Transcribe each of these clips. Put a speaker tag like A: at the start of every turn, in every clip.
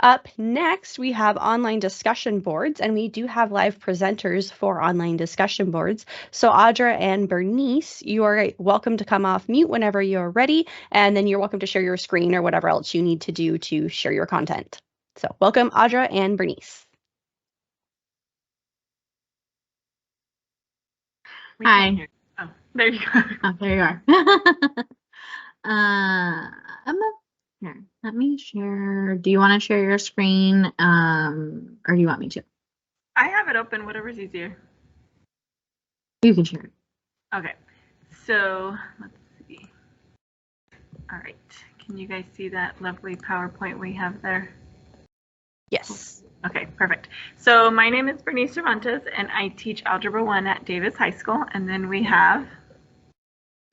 A: Up next, we have online discussion boards, and we do have live presenters for online discussion boards. So Audra and Bernice, you are welcome to come off mute whenever you're ready, and then you're welcome to share your screen or whatever else you need to do to share your content. So welcome, Audra and Bernice.
B: Hi.
C: Oh, there you go.
B: Oh, there you are. Here, let me share. Do you want to share your screen, or do you want me to?
C: I have it open, whatever's easier.
B: You can share it.
C: Okay, so let's see. All right, can you guys see that lovely PowerPoint we have there?
A: Yes.
C: Okay, perfect. So my name is Bernice Cervantes, and I teach Algebra 1 at Davis High School. And then we have...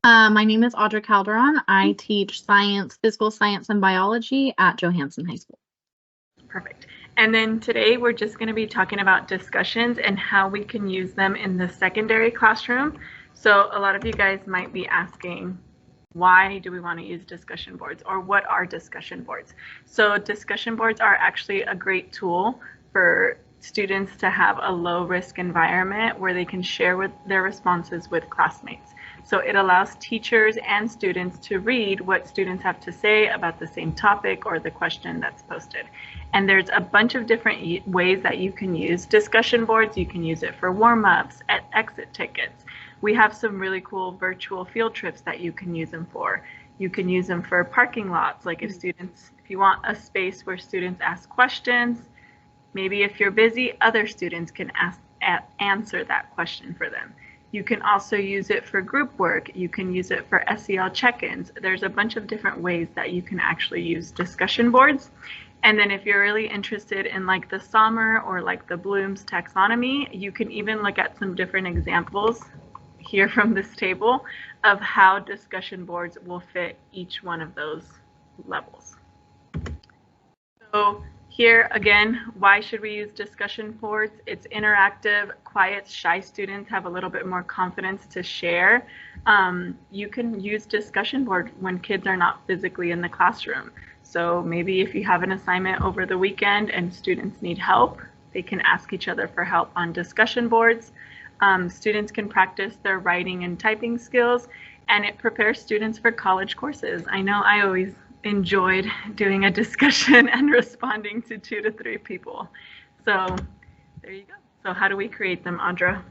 B: My name is Audra Calderon. I teach science, physical science, and biology at Johansen High School.
C: Perfect. And then today we're just going to be talking about discussions and how we can use them in the secondary classroom. So a lot of you guys might be asking, why do we want to use discussion boards, or what are discussion boards? So discussion boards are actually a great tool for students to have a low risk environment where they can share with their responses with classmates. So it allows teachers and students to read what students have to say about the same topic or the question that's posted. And there's a bunch of different ways that you can use discussion boards. You can use it for warm-ups, at exit tickets. We have some really cool virtual field trips that you can use them for. You can use them for parking lots, like if you want a space where students ask questions, maybe if you're busy, other students can answer that question for them. You can also use it for group work. You can use it for SEL check-ins. There's a bunch of different ways that you can actually use discussion boards. And then if you're really interested in like the Sommer or like the Bloom's taxonomy, you can even look at some different examples here from this table of how discussion boards will fit each one of those levels. So here again, why should we use discussion boards? It's interactive, quiet, shy students have a little bit more confidence to share. You can use discussion board when kids are not physically in the classroom. So maybe if you have an assignment over the weekend and students need help, they can ask each other for help on discussion boards. Students can practice their writing and typing skills, and it prepares students for college courses. I know I always enjoyed doing a discussion and responding to 2 to 3 people. So there you go. So how do we create them, Audra?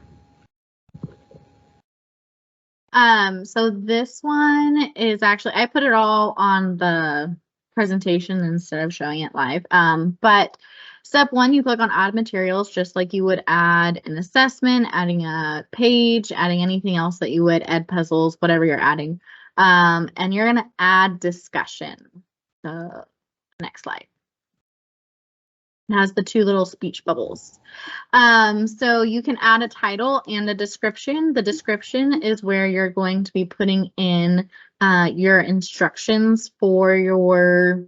B: So this one is actually, I put it all on the presentation instead of showing it live. But step 1, you click on add materials, just like you would add an assessment, adding a page, adding anything else that you would, ed puzzles, whatever you're adding. And you're going to add discussion. So next slide. It has the 2 little speech bubbles. So you can add a title and a description. The description is where you're going to be putting in your instructions for your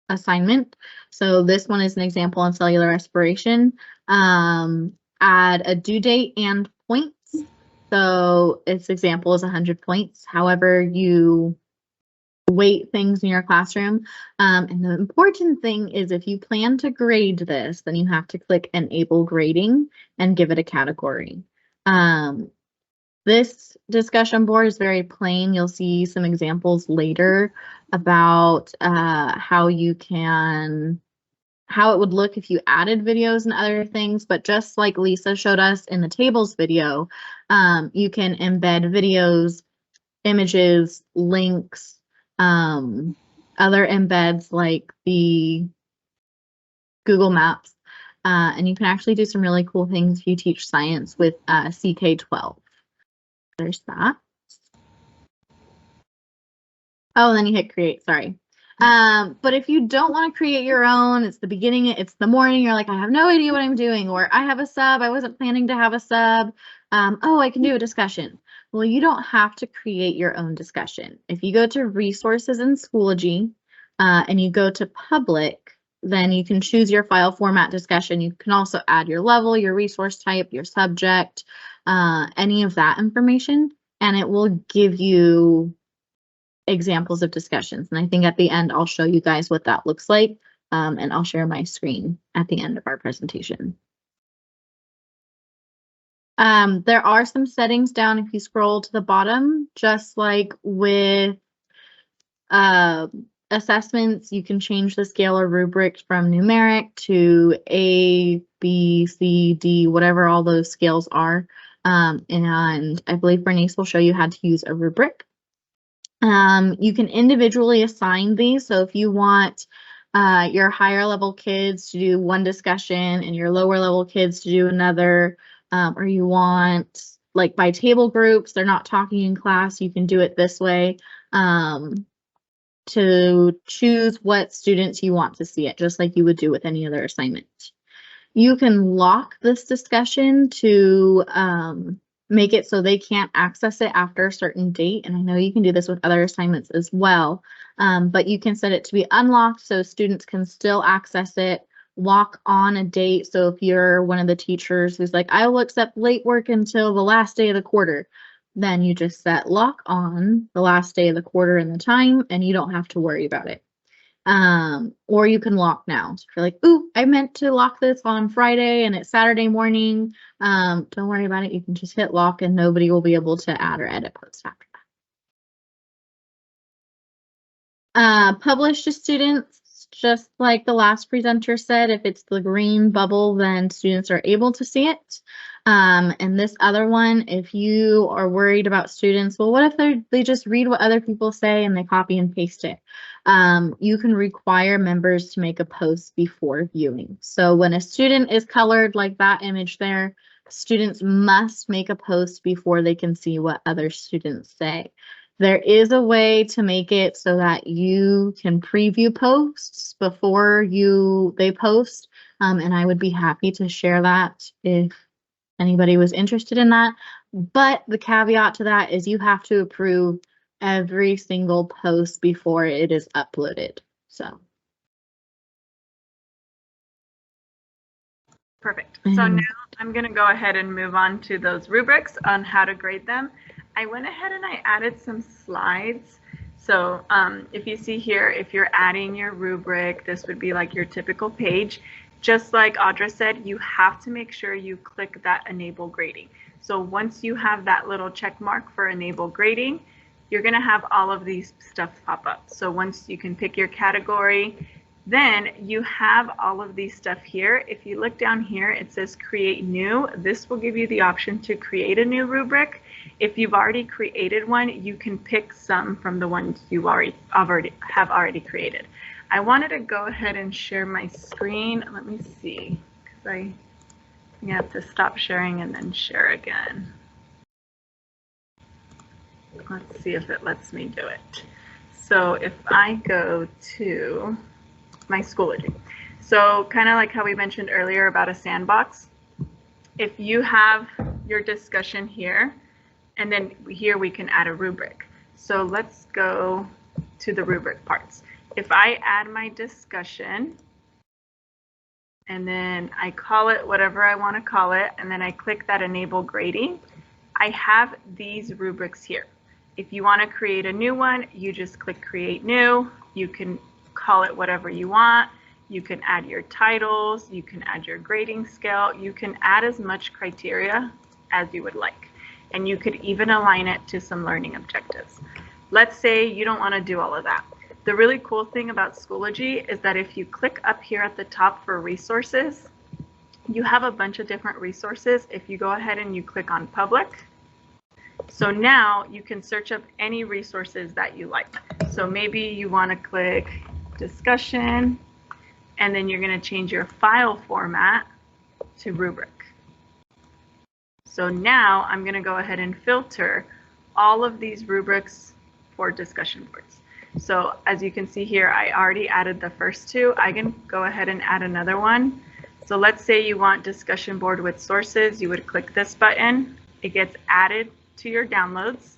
B: assignment. So this one is an example on cellular respiration. Add a due date and points. So its example is 100 points. However, you weight things in your classroom. And the important thing is if you plan to grade this, then you have to click enable grading and give it a category. This discussion board is very plain. You'll see some examples later about how it would look if you added videos and other things, but just like Lisa showed us in the tables video, you can embed videos, images, links, other embeds like the Google Maps, and you can actually do some really cool things if you teach science with CK12. There's that. Oh, and then you hit create, sorry. But if you don't want to create your own, it's the beginning, it's the morning, you're like, I have no idea what I'm doing, or I have a sub, I wasn't planning to have a sub. Oh, I can do a discussion. Well, you don't have to create your own discussion. If you go to resources in Schoology and you go to public, then you can choose your file format discussion. You can also add your level, your resource type, your subject, any of that information, and it will give you examples of discussions. And I think at the end, I'll show you guys what that looks like. and I'll share my screen at the end of our presentation. There are some settings down if you scroll to the bottom, just like with assessments, you can change the scale or rubric from numeric to A, B, C, D, whatever all those scales are. And I believe Bernice will show you how to use a rubric. You can individually assign these. So if you want your higher level kids to do one discussion and your lower level kids to do another, or you want like by table groups, they're not talking in class, you can do it this way. To choose what students you want to see it, just like you would do with any other assignment. You can lock this discussion to make it so they can't access it after a certain date. And I know you can do this with other assignments as well, but you can set it to be unlocked so students can still access it, lock on a date. So if you're one of the teachers who's like, I will accept late work until the last day of the quarter, then you just set lock on the last day of the quarter and the time, and you don't have to worry about it. Or you can lock now. So if you're like, ooh, I meant to lock this on Friday and it's Saturday morning, don't worry about it. You can just hit lock and nobody will be able to add or edit posts after that. Publish to students, just like the last presenter said, if it's the green bubble, then students are able to see it. And this other one, if you are worried about students, well, what if they just read what other people say and they copy and paste it? You can require members to make a post before viewing. So when a student is colored like that image there, students must make a post before they can see what other students say. There is a way to make it so that you can preview posts before they post, and I would be happy to share that if anybody was interested in that. But the caveat to that is you have to approve every single post before it is uploaded. So.
C: Perfect. So now I'm going to go ahead and move on to those rubrics on how to grade them. I went ahead and I added some slides. So if you see here, if you're adding your rubric, this would be like your typical page. Just like Audra said, you have to make sure you click that enable grading. So once you have that little check mark for enable grading, you're going to have all of these stuff pop up. So once you can pick your category, then you have all of these stuff here. If you look down here, it says create new. This will give you the option to create a new rubric. If you've already created one, you can pick some from the ones you have already created. I wanted to go ahead and share my screen. Let me see, because I have to stop sharing and then share again. Let's see if it lets me do it. So if I go to my Schoology, so kind of like how we mentioned earlier about a sandbox, if you have your discussion here, and then here we can add a rubric. So let's go to the rubric parts. If I add my discussion, and then I call it whatever I want to call it, and then I click that enable grading, I have these rubrics here. If you want to create a new one, you just click create new. You can call it whatever you want. You can add your titles, you can add your grading scale, you can add as much criteria as you would like. And you could even align it to some learning objectives. Let's say you don't want to do all of that. The really cool thing about Schoology is that if you click up here at the top for resources, you have a bunch of different resources. If you go ahead and you click on public, so now you can search up any resources that you like. So maybe you want to click discussion, and then you're going to change your file format to rubric. So now I'm going to go ahead and filter all of these rubrics for discussion boards. So as you can see here, I already added the first two. I can go ahead and add another one. So let's say you want discussion board with sources. You would click this button. It gets added to your downloads.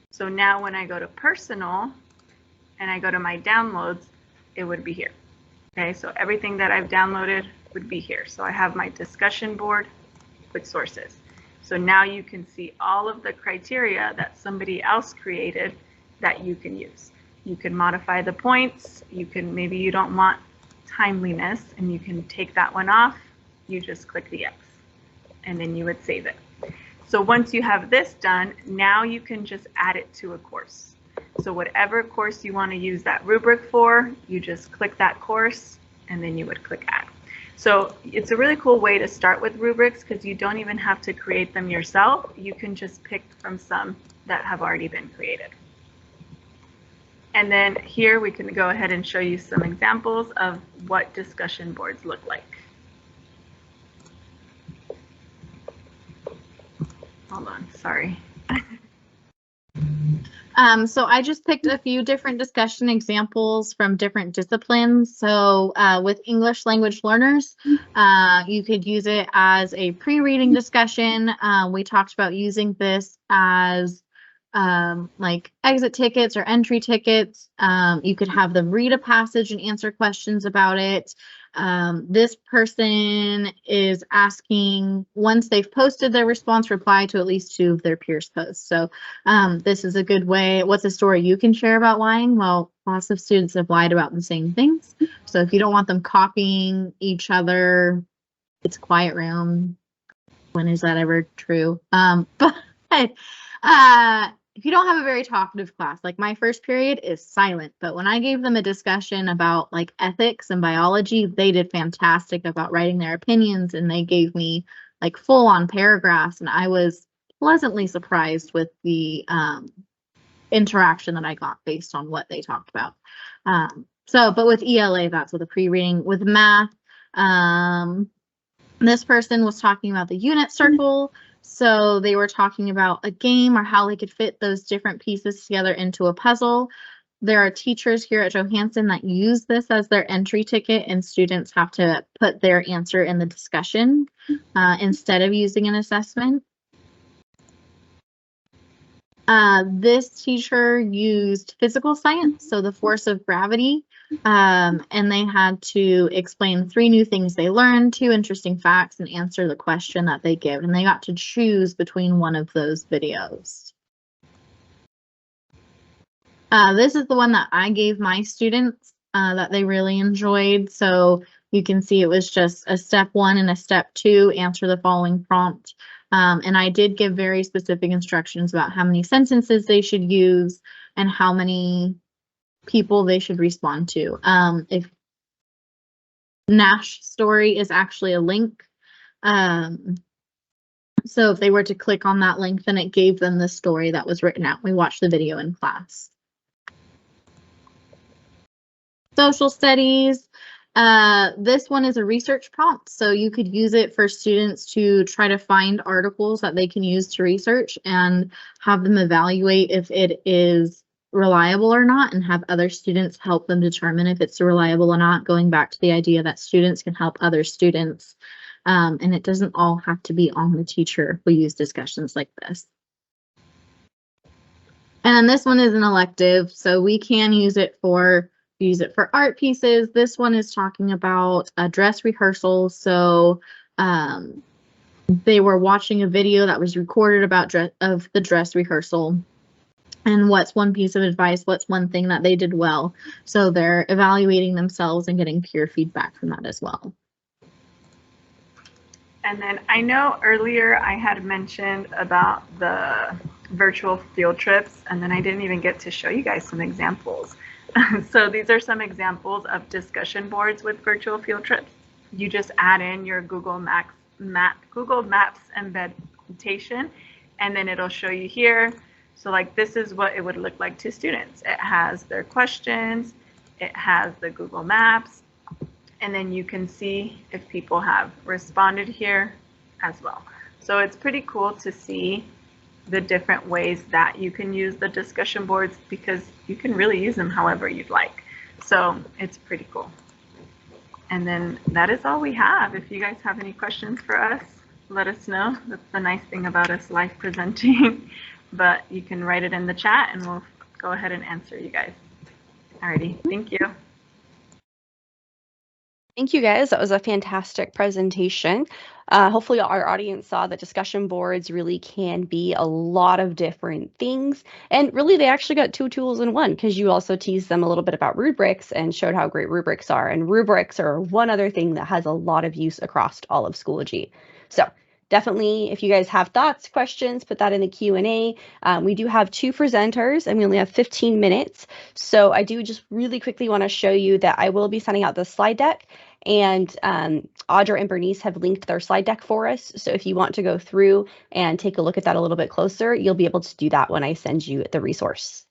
C: So now when I go to personal and I go to my downloads, it would be here. Okay, so everything that I've downloaded would be here. So I have my discussion board with sources. So now you can see all of the criteria that somebody else created that you can use. You can modify the points. You can, maybe you don't want timeliness, and you can take that one off. You just click the X, and then you would save it. So once you have this done, now you can just add it to a course. So whatever course you want to use that rubric for, you just click that course, and then you would click add. So it's a really cool way to start with rubrics because you don't even have to create them yourself. You can just pick from some that have already been created. And then here we can go ahead and show you some examples of what discussion boards look like. Hold on, sorry.
B: So I just picked a few different discussion examples from different disciplines. So with English language learners, you could use it as a pre-reading discussion. We talked about using this as like exit tickets or entry tickets. You could have them read a passage and answer questions about it. This person is asking, once they've posted their response, reply to at least 2 of their peers' posts. So this is a good way. What's a story you can share about lying? Well, lots of students have lied about the same things. So if you don't want them copying each other, it's a quiet room. When is that ever true? But if you don't have a very talkative class, like my first period is silent, but when I gave them a discussion about like ethics and biology, they did fantastic about writing their opinions, and they gave me like full on paragraphs, and I was pleasantly surprised with the interaction that I got based on what they talked about. But with ELA, that's with a pre-reading. With math, this person was talking about the unit circle. So they were talking about a game or how they could fit those different pieces together into a puzzle. There are teachers here at Johansson that use this as their entry ticket, and students have to put their answer in the discussion instead of using an assessment. This teacher used physical science, so the force of gravity, and they had to explain 3 new things they learned, 2 interesting facts, and answer the question that they give. And they got to choose between one of those videos. This is the one that I gave my students that they really enjoyed. So you can see it was just a step 1 and a step 2, answer the following prompt. And I did give very specific instructions about how many sentences they should use and how many people they should respond to. If Nash story is actually a link. So if they were to click on that link, then it gave them the story that was written out. We watched the video in class. Social studies. This one is a research prompt, so you could use it for students to try to find articles that they can use to research and have them evaluate if it is reliable or not, and have other students help them determine if it's reliable or not, going back to the idea that students can help other students, and it doesn't all have to be on the teacher who use discussions like this. And this one is an elective, so we can use it for art pieces. This one is talking about a dress rehearsal. So they were watching a video that was recorded about the dress rehearsal. And what's one piece of advice? What's one thing that they did well? So they're evaluating themselves and getting peer feedback from that as well.
C: And then I know earlier I had mentioned about the virtual field trips, and then I didn't even get to show you guys some examples. So these are some examples of discussion boards with virtual field trips. You just add in your Google Maps embeddation, and then it'll show you here. So like this is what it would look like to students. It has their questions, it has the Google Maps, and then you can see if people have responded here as well. So it's pretty cool to see the different ways that you can use the discussion boards, because you can really use them however you'd like. So it's pretty cool. And then that is all we have. If you guys have any questions for us, let us know. That's the nice thing about us live presenting. But you can write it in the chat and we'll go ahead and answer you guys. Alrighty, thank you.
A: Thank you guys. That was a fantastic presentation. Hopefully our audience saw that discussion boards really can be a lot of different things. And really they actually got two tools in one because you also teased them a little bit about rubrics and showed how great rubrics are. And rubrics are one other thing that has a lot of use across all of Schoology. So definitely, if you guys have thoughts, questions, put that in the Q&A. We do have two presenters and we only have 15 minutes. So I do just really quickly want to show you that I will be sending out the slide deck. And Audra and Bernice have linked their slide deck for us. So if you want to go through and take a look at that a little bit closer, you'll be able to do that when I send you the resource.